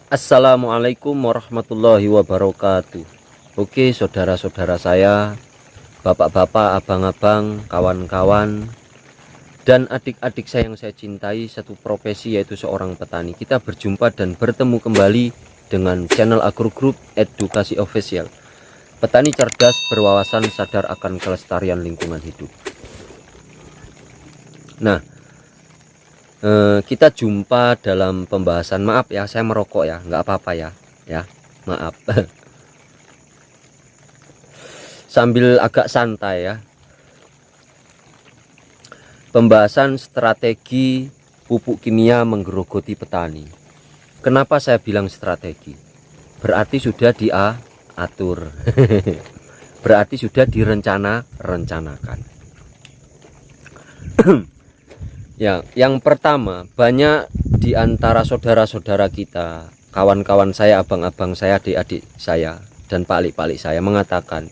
Assalamualaikum warahmatullahi wabarakatuh. Oke, saudara-saudara saya, bapak-bapak, abang-abang, kawan-kawan, dan adik-adik saya yang saya cintai, satu profesi yaitu seorang petani. Kita berjumpa dan bertemu kembali dengan channel Agro Group Edukasi Official. Petani cerdas, berwawasan, sadar akan kelestarian lingkungan hidup. Nah, kita jumpa dalam pembahasan, maaf ya saya merokok ya, nggak apa-apa ya maaf. Sambil agak santai ya, pembahasan strategi pupuk kimia menggerogoti petani. Kenapa saya bilang strategi? Berarti sudah diatur. Berarti sudah direncanakan. Ya, yang pertama, banyak di antara saudara-saudara kita, kawan-kawan saya, abang-abang saya, adik-adik saya, dan palik-palik saya mengatakan,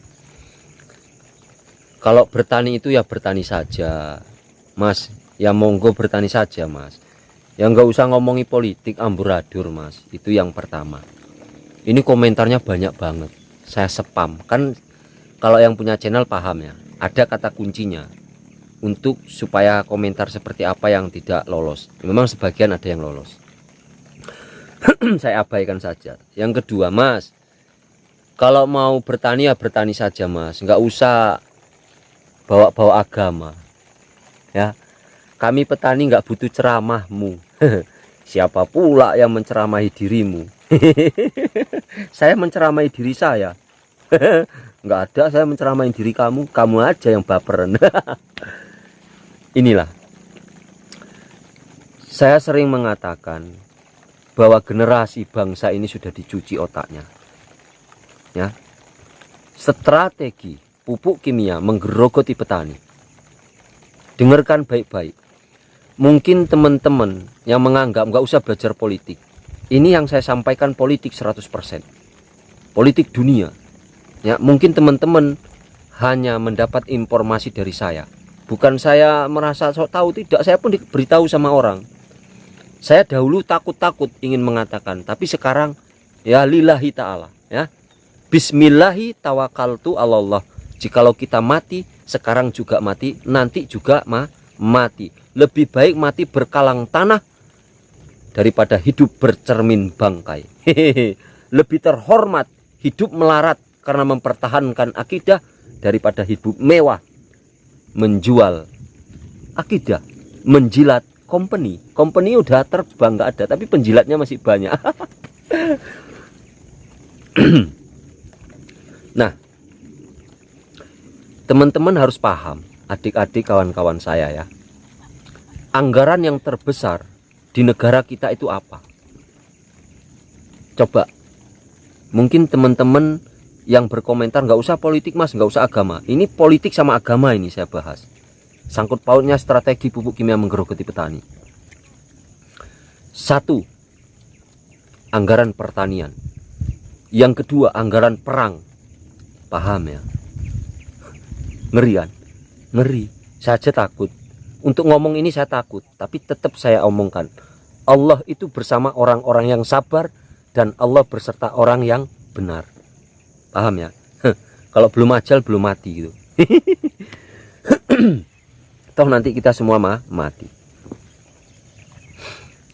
kalau bertani itu ya bertani saja, Mas. Ya monggo bertani saja, Mas. Ya nggak usah ngomongi politik amburadul, Mas. Itu yang pertama. Ini komentarnya banyak banget. Saya spam. Kan kalau yang punya channel paham ya, ada kata kuncinya untuk supaya komentar seperti apa yang tidak lolos. Memang sebagian ada yang lolos. Saya abaikan saja. Yang kedua, Mas, kalau mau bertani ya bertani saja, Mas. Nggak usah bawa-bawa agama ya. Kami petani nggak butuh ceramahmu. Siapa pula yang menceramahi dirimu? Saya menceramahi diri saya. Nggak ada saya menceramahi diri kamu. Kamu aja yang baperan. Inilah, saya sering mengatakan bahwa generasi bangsa ini sudah dicuci otaknya ya. Strategi pupuk kimia menggerogoti petani. Dengarkan baik-baik. Mungkin teman-teman yang menganggap nggak usah belajar politik, ini yang saya sampaikan politik 100%, politik dunia ya. Mungkin teman-teman hanya mendapat informasi dari saya. Bukan saya merasa sok tahu, tidak. Saya pun diberitahu sama orang. Saya dahulu takut-takut ingin mengatakan, tapi sekarang ya lillahi ta'ala ya. Bismillahi tawakaltu Allah. Jikalau kita mati, sekarang juga mati, nanti juga mati. Lebih baik mati berkalang tanah daripada hidup bercermin bangkai. Hehehe. Lebih terhormat hidup melarat karena mempertahankan akidah daripada hidup mewah menjual akidah, menjilat company udah terbang nggak ada, tapi penjilatnya masih banyak. Nah, teman-teman harus paham, adik-adik, kawan-kawan saya ya, anggaran yang terbesar di negara kita itu apa? Coba, mungkin teman-teman yang berkomentar nggak usah politik, Mas, nggak usah agama. Ini politik sama agama ini saya bahas. Sangkut pautnya strategi pupuk kimia menggerogoti petani. Satu, anggaran pertanian. Yang kedua, anggaran perang. Paham ya? Ngerian, ngeri. Saya aja takut. Untuk ngomong ini saya takut, tapi tetap saya omongkan. Allah itu bersama orang-orang yang sabar, dan Allah berserta orang yang benar. Paham ya? Kalau belum ajal belum mati gitu. Toh nanti kita semua mati.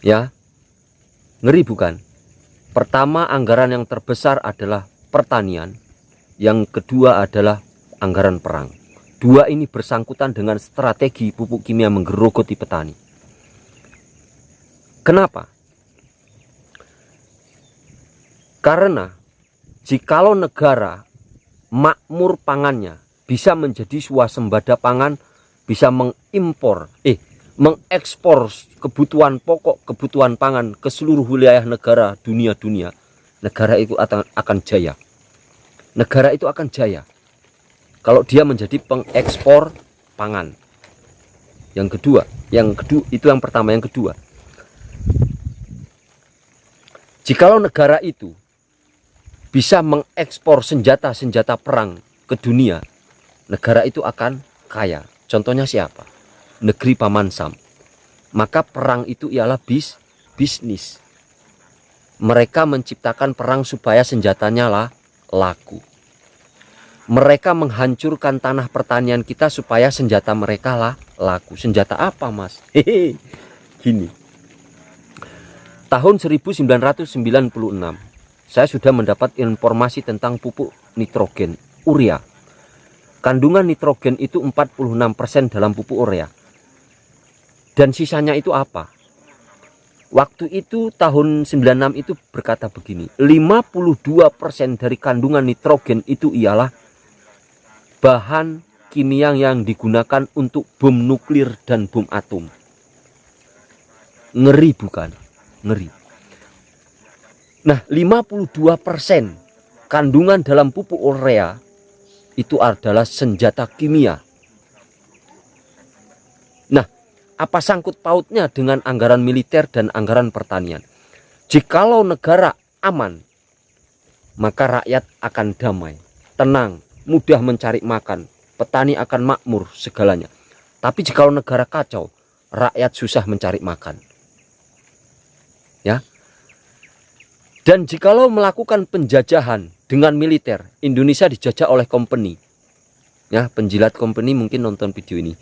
Ya. Ngeri bukan? Pertama, anggaran yang terbesar adalah pertanian. Yang kedua adalah anggaran perang. Dua ini bersangkutan dengan strategi pupuk kimia menggerogoti petani. Kenapa? Karena jikalau negara makmur pangannya, bisa menjadi swasembada pangan, bisa mengekspor kebutuhan pokok, kebutuhan pangan ke seluruh wilayah negara dunia, negara itu akan jaya. Negara itu akan jaya kalau dia menjadi pengekspor pangan. Yang kedua itu yang pertama. Yang kedua, jikalau negara itu bisa mengekspor senjata perang ke dunia, negara itu akan kaya. Contohnya siapa? Negeri Paman Sam. Maka perang itu ialah bisnis. Mereka menciptakan perang supaya senjatanya laku. Mereka menghancurkan tanah pertanian kita supaya senjata mereka laku. Senjata apa, Mas? Hehe. Gini. Tahun 1996 saya sudah mendapat informasi tentang pupuk nitrogen urea. Kandungan nitrogen itu 46% dalam pupuk urea. Dan sisanya itu apa? Waktu itu tahun 96 itu berkata begini, 52% dari kandungan nitrogen itu ialah bahan kimia yang digunakan untuk bom nuklir dan bom atom. Ngeri bukan? Ngeri. Nah, 52% kandungan dalam pupuk urea itu adalah senjata kimia. Nah, apa sangkut pautnya dengan anggaran militer dan anggaran pertanian? Jikalau negara aman, maka rakyat akan damai, tenang, mudah mencari makan, petani akan makmur segalanya. Tapi jikalau negara kacau, rakyat susah mencari makan. Ya. Dan jikalau melakukan penjajahan dengan militer, Indonesia dijajah oleh company. Ya, penjilat company mungkin nonton video ini.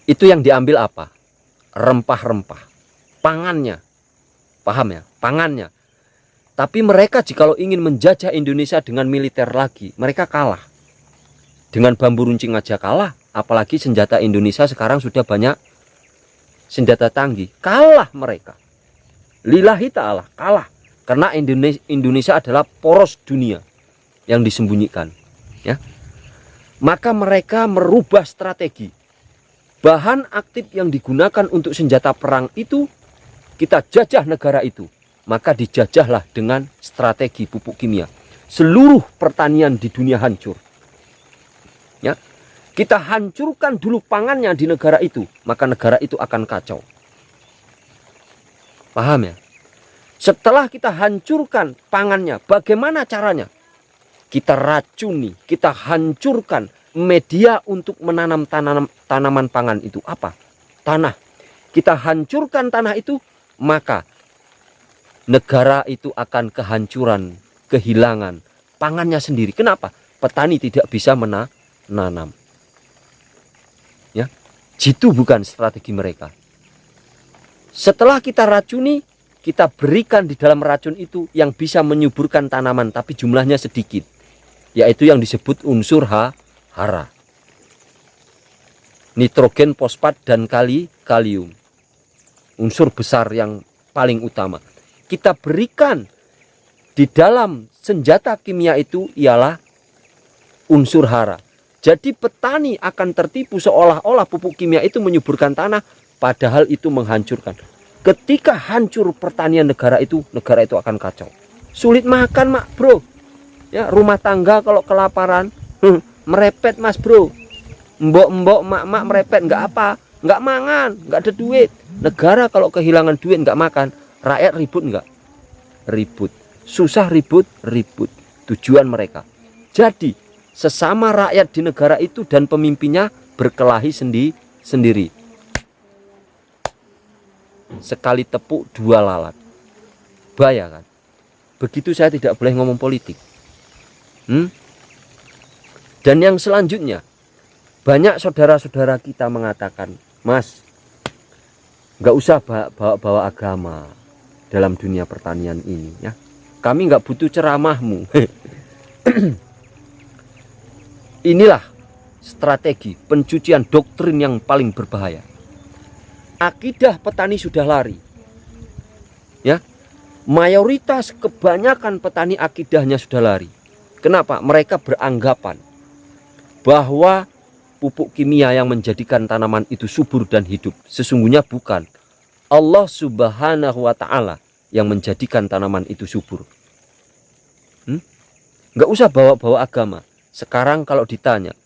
Itu yang diambil apa? Rempah-rempah, pangannya. Paham ya? Pangannya. Tapi mereka jikalau ingin menjajah Indonesia dengan militer lagi, mereka kalah. Dengan bambu runcing aja kalah, apalagi senjata Indonesia sekarang sudah banyak senjata canggih. Kalah mereka. Lillahi ta'ala, kalah. Karena Indonesia adalah poros dunia yang disembunyikan. Ya. Maka mereka merubah strategi. Bahan aktif yang digunakan untuk senjata perang itu, kita jajah negara itu. Maka dijajahlah dengan strategi pupuk kimia. Seluruh pertanian di dunia hancur. Ya. Kita hancurkan dulu pangannya di negara itu, maka negara itu akan kacau. Paham ya? Setelah kita hancurkan pangannya, bagaimana caranya? Kita racuni, kita hancurkan media untuk menanam tanaman pangan itu. Apa? Tanah. Kita hancurkan tanah itu, maka negara itu akan kehancuran, kehilangan pangannya sendiri. Kenapa? Petani tidak bisa menanam. Ya, jitu bukan strategi mereka. Setelah kita racuni, kita berikan di dalam racun itu yang bisa menyuburkan tanaman, tapi jumlahnya sedikit, yaitu yang disebut unsur hara, nitrogen, fosfat, dan kalium. Unsur besar yang paling utama. Kita berikan di dalam senjata kimia itu ialah unsur hara. Jadi petani akan tertipu seolah-olah pupuk kimia itu menyuburkan tanah, padahal itu menghancurkan. Ketika hancur pertanian negara itu akan kacau. Sulit makan, mak bro. Ya, rumah tangga kalau kelaparan, merepet mas bro. Mbok-mbok, mak-mak merepet, nggak apa, nggak mangan, nggak ada duit. Negara kalau kehilangan duit nggak makan, rakyat ribut nggak? Ribut. Susah ribut. Tujuan mereka. Jadi sesama rakyat di negara itu dan pemimpinnya berkelahi sendiri. Sekali tepuk dua lalat. Bahaya kan? Begitu saya tidak boleh ngomong politik. Dan yang selanjutnya, banyak saudara-saudara kita mengatakan, Mas, nggak usah bawa agama dalam dunia pertanian ini, ya. Kami nggak butuh ceramahmu. Inilah strategi pencucian doktrin yang paling berbahaya. Akidah petani sudah lari. Ya. Mayoritas kebanyakan petani akidahnya sudah lari. Kenapa? Mereka beranggapan bahwa pupuk kimia yang menjadikan tanaman itu subur dan hidup. Sesungguhnya bukan. Allah Subhanahu wa ta'ala yang menjadikan tanaman itu subur. Nggak usah bawa-bawa agama. Sekarang kalau ditanya,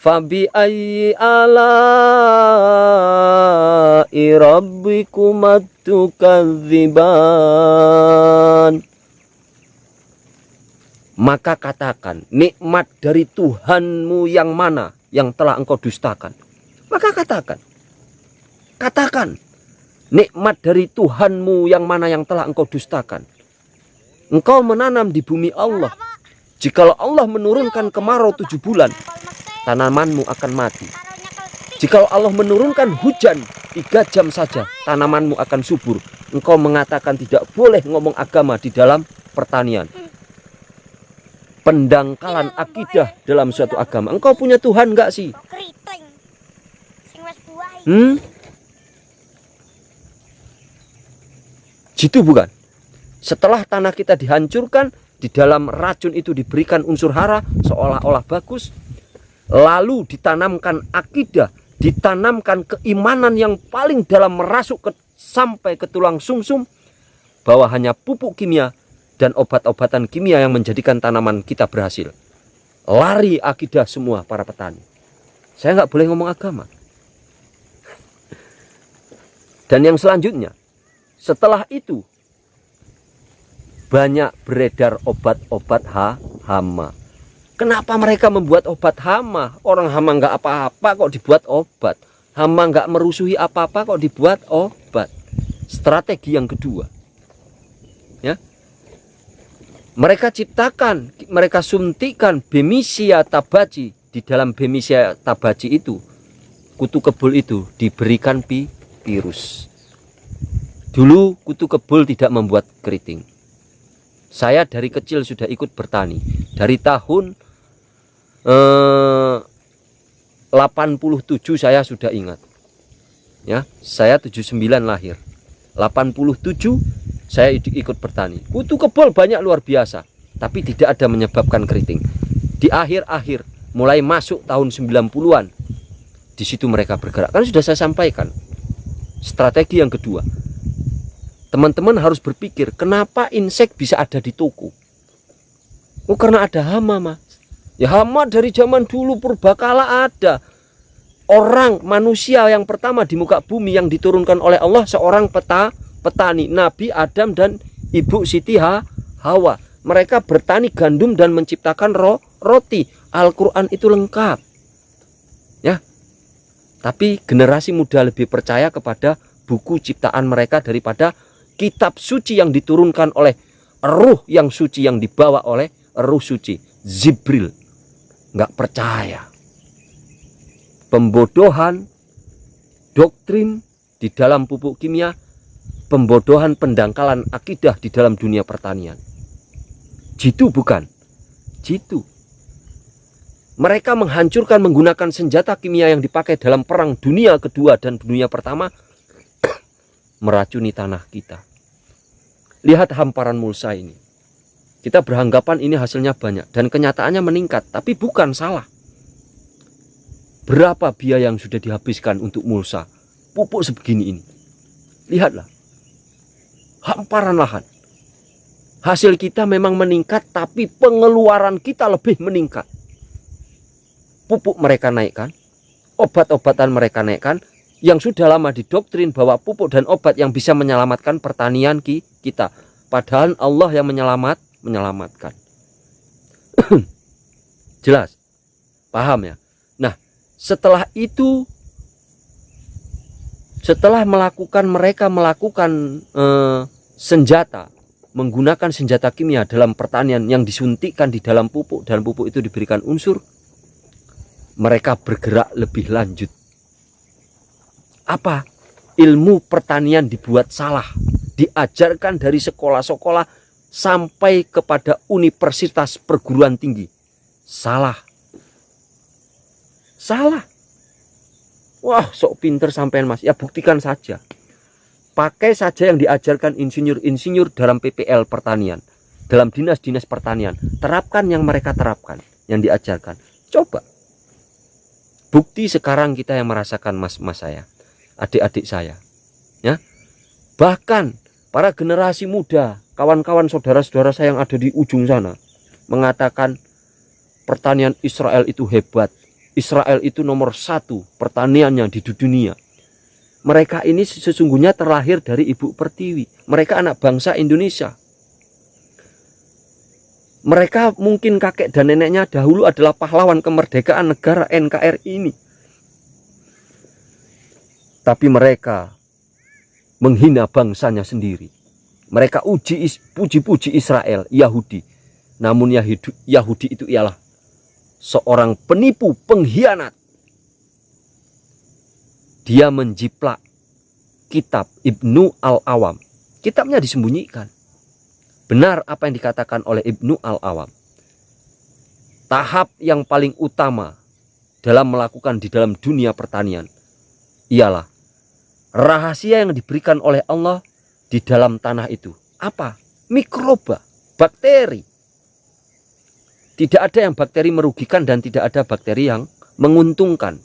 Fabi ayyi ala'i rabbikumat tukadziban. Maka katakan, nikmat dari Tuhanmu yang mana yang telah engkau dustakan? Maka katakan, Nikmat dari Tuhanmu yang mana yang telah engkau dustakan. Engkau menanam di bumi Allah. Jikalau Allah menurunkan kemarau 7 bulan, tanamanmu akan mati. Jikalau Allah menurunkan hujan 3 jam saja, tanamanmu akan subur. Engkau mengatakan tidak boleh ngomong agama di dalam pertanian. Pendangkalan akidah dalam suatu agama. Engkau punya Tuhan enggak sih? Gitu bukan? Setelah tanah kita dihancurkan, di dalam racun itu diberikan unsur hara seolah-olah bagus, lalu ditanamkan akidah, ditanamkan keimanan yang paling dalam merasuk sampai ke tulang sumsum, bahwa hanya pupuk kimia dan obat-obatan kimia yang menjadikan tanaman kita berhasil. Lari akidah semua para petani. Saya nggak boleh ngomong agama. Dan yang selanjutnya, setelah itu banyak beredar obat-obat hama. Kenapa mereka membuat obat hama? Orang hama nggak apa-apa kok dibuat obat. Hama nggak merusuhi apa-apa kok dibuat obat. Strategi yang kedua, ya, mereka ciptakan, mereka suntikan Bemisia tabaci. Di dalam Bemisia tabaci itu, kutu kebul itu diberikan virus. Dulu kutu kebul tidak membuat keriting. Saya dari kecil sudah ikut bertani. Dari tahun 87 saya sudah ingat. Ya, saya 79 lahir. 87 saya ikut bertani. Kutu kebul banyak luar biasa, tapi tidak ada menyebabkan keriting. Di akhir-akhir mulai masuk tahun 90-an, di situ mereka bergerak. Kan sudah saya sampaikan. Strategi yang kedua, teman-teman harus berpikir, kenapa insek bisa ada di toko? Oh, karena ada hama, Mas. Ya, hama dari zaman dulu purbakala ada. Orang manusia yang pertama di muka bumi yang diturunkan oleh Allah seorang petani, Nabi Adam dan Ibu Siti Hawa. Mereka bertani gandum dan menciptakan roti. Al-Quran itu lengkap. Ya. Tapi generasi muda lebih percaya kepada buku ciptaan mereka daripada kitab suci yang diturunkan oleh ruh yang suci, yang dibawa oleh ruh suci Jibril. Nggak percaya. Pembodohan doktrin di dalam pupuk kimia, pembodohan pendangkalan akidah di dalam dunia pertanian. Jitu bukan? Jitu. Mereka menghancurkan menggunakan senjata kimia yang dipakai dalam perang dunia kedua dan dunia pertama, meracuni tanah kita. Lihat hamparan mulsa ini. Kita beranggapan ini hasilnya banyak dan kenyataannya meningkat, tapi bukan, salah. Berapa biaya yang sudah dihabiskan untuk mulsa pupuk sebegini ini? Lihatlah. Hamparan lahan. Hasil kita memang meningkat, tapi pengeluaran kita lebih meningkat. Pupuk mereka naikkan, obat-obatan mereka naikkan, yang sudah lama didoktrin bahwa pupuk dan obat yang bisa menyelamatkan pertanian kita. Padahal Allah yang menyelamatkan. Jelas? Paham ya? Nah, setelah itu, setelah mereka melakukan senjata, menggunakan senjata kimia dalam pertanian yang disuntikkan di dalam pupuk, dan pupuk itu diberikan unsur, mereka bergerak lebih lanjut. Apa? Ilmu pertanian dibuat salah, diajarkan dari sekolah-sekolah sampai kepada universitas perguruan tinggi. Salah. Salah. Wah, sok pinter sampean, Mas. Ya, buktikan saja. Pakai saja yang diajarkan insinyur-insinyur dalam PPL pertanian, dalam dinas-dinas pertanian. Terapkan yang mereka terapkan, yang diajarkan. Coba. Bukti sekarang kita yang merasakan, mas-mas saya, adik-adik saya, ya. Bahkan para generasi muda, kawan-kawan saudara-saudara saya yang ada di ujung sana, mengatakan pertanian Israel itu hebat. Israel itu nomor 1 pertaniannya di dunia. Mereka ini sesungguhnya terlahir dari Ibu Pertiwi. Mereka anak bangsa Indonesia. Mereka mungkin kakek dan neneknya dahulu adalah pahlawan kemerdekaan negara NKRI ini. Tapi mereka menghina bangsanya sendiri. Mereka puji-puji Israel, Yahudi. Namun Yahudi itu ialah seorang penipu, pengkhianat. Dia menjiplak kitab Ibnu Al-Awam. Kitabnya disembunyikan. Benar apa yang dikatakan oleh Ibnu Al-Awam. Tahap yang paling utama dalam melakukan di dalam dunia pertanian ialah rahasia yang diberikan oleh Allah di dalam tanah itu. Apa? Mikroba, bakteri. Tidak ada yang bakteri merugikan dan tidak ada bakteri yang menguntungkan.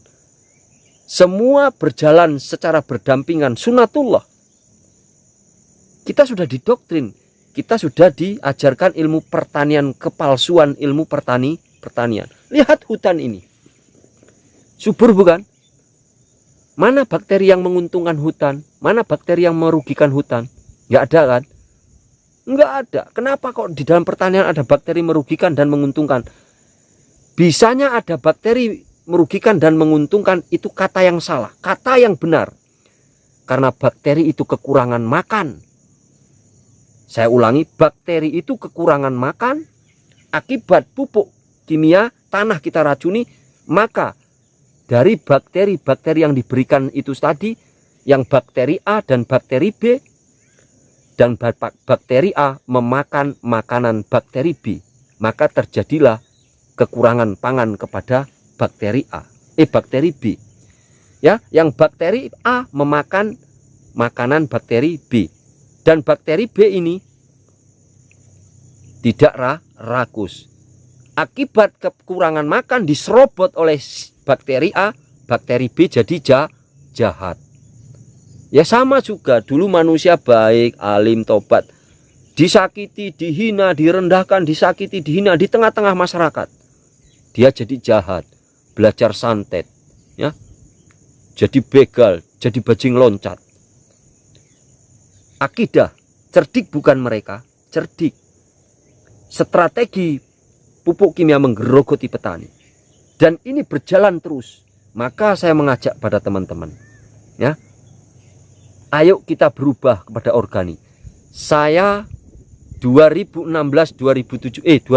Semua berjalan secara berdampingan, sunatullah. Kita sudah didoktrin, kita sudah diajarkan ilmu pertanian, kepalsuan ilmu pertanian. Lihat hutan ini. Subur bukan? Mana bakteri yang menguntungkan hutan? Mana bakteri yang merugikan hutan? Nggak ada kan? Nggak ada. Kenapa kok di dalam pertanian ada bakteri merugikan dan menguntungkan? Bisanya ada bakteri merugikan dan menguntungkan, itu kata yang salah. Kata yang benar. Karena bakteri itu kekurangan makan. Saya ulangi, bakteri itu kekurangan makan. Akibat pupuk kimia, tanah kita racuni, maka dari bakteri-bakteri yang diberikan itu tadi, yang bakteri A dan bakteri B, dan bakteri A memakan makanan bakteri B, maka terjadilah kekurangan pangan kepada bakteri bakteri B. Ya, yang bakteri A memakan makanan bakteri B, dan bakteri B ini tidak rakus. Akibat kekurangan makan diserobot oleh bakteri A, bakteri B jadi jahat. Ya sama juga, dulu manusia baik, alim, tobat, disakiti, dihina, direndahkan, disakiti, dihina di tengah-tengah masyarakat. Dia jadi jahat, belajar santet, ya, jadi begal, jadi bajing loncat. Akidah, cerdik bukan mereka, cerdik. Strategi pupuk kimia menggerogoti petani. Dan ini berjalan terus. Maka saya mengajak pada teman-teman, ya, ayo kita berubah kepada organik. Saya 2017 2018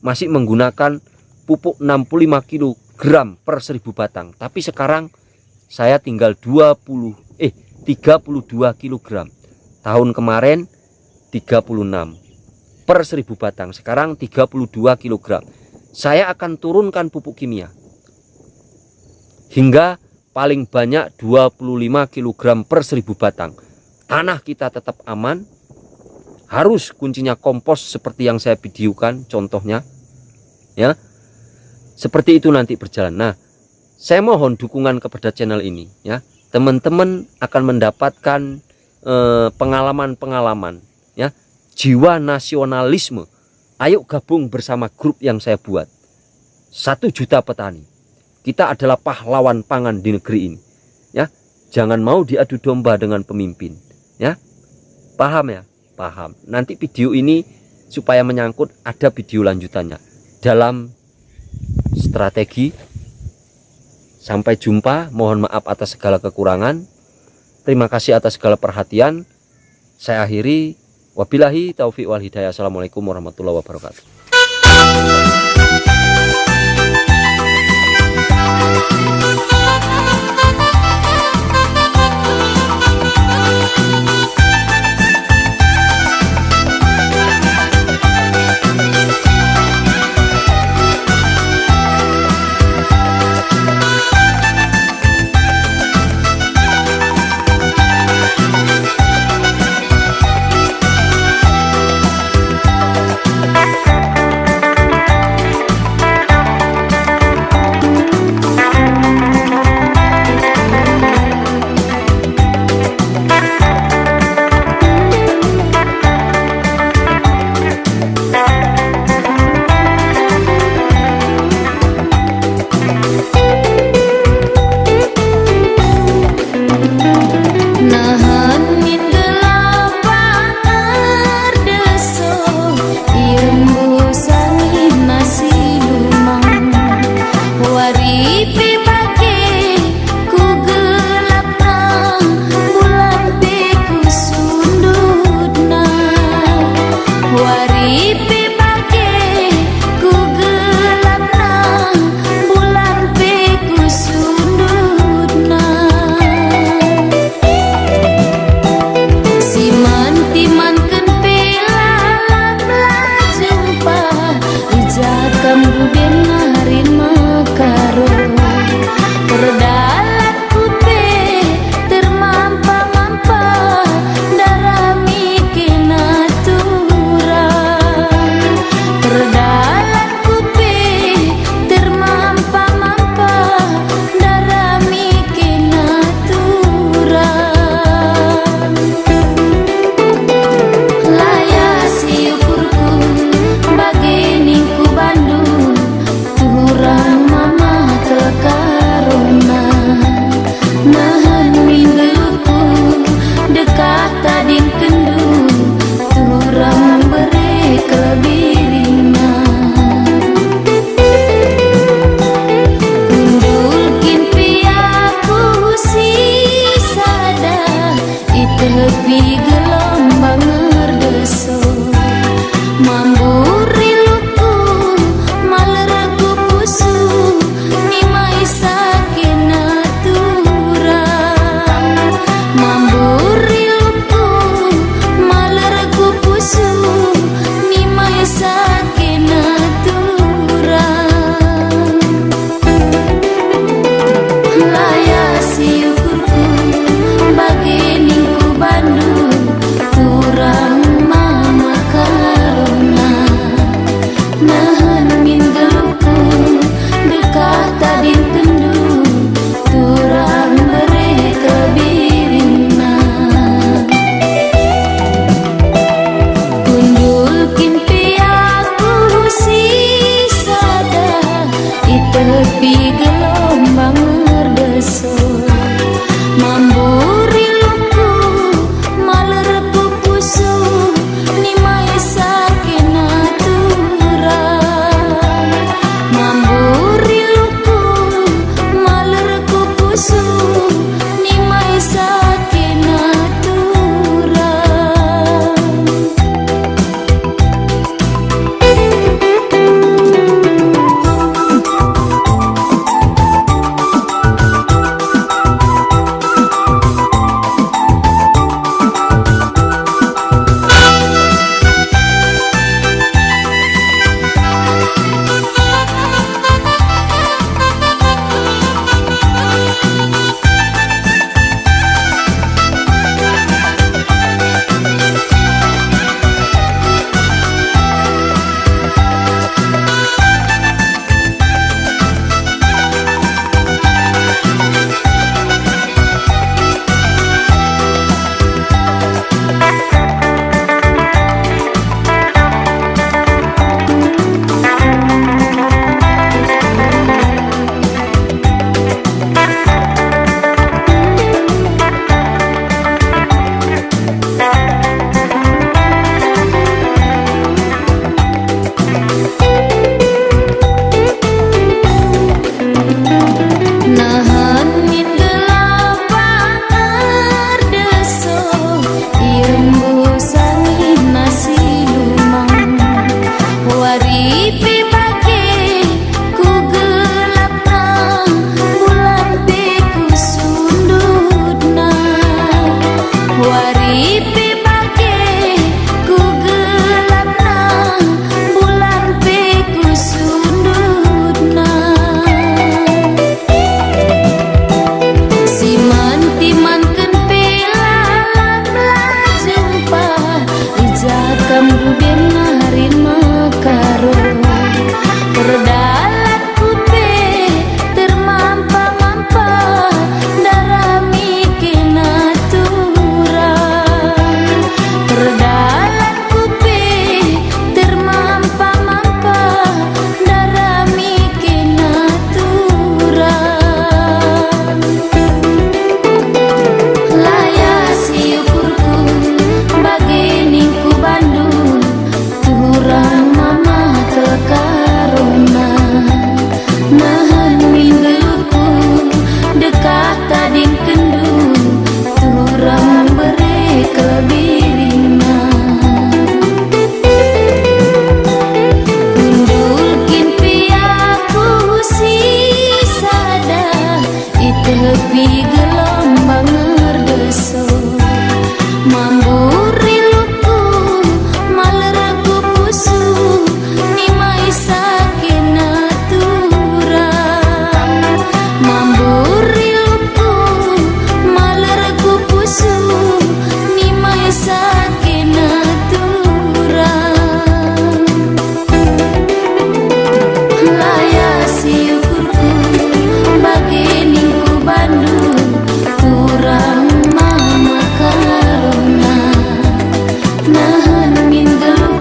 masih menggunakan pupuk 65 kg per 1000 batang. Tapi sekarang saya tinggal 32 kg. Tahun kemarin 36 per 1000 batang. Sekarang 32 kg. Saya akan turunkan pupuk kimia hingga paling banyak 25 kg per 1000 batang. Tanah kita tetap aman. Harus kuncinya kompos seperti yang saya videokan contohnya, ya. Seperti itu nanti berjalan. Nah, saya mohon dukungan kepada channel ini, ya. Teman-teman akan mendapatkan pengalaman-pengalaman, ya, jiwa nasionalisme. Ayo gabung bersama grup yang saya buat. 1 juta petani. Kita adalah pahlawan pangan di negeri ini, ya. Jangan mau diadu domba dengan pemimpin, ya. Paham ya? Paham. Nanti video ini supaya menyangkut, ada video lanjutannya dalam strategi. Sampai jumpa. Mohon maaf atas segala kekurangan. Terima kasih atas segala perhatian. Saya akhiri. Wabillahi taufiq wal hidayah. Assalamualaikum warahmatullahi wabarakatuh.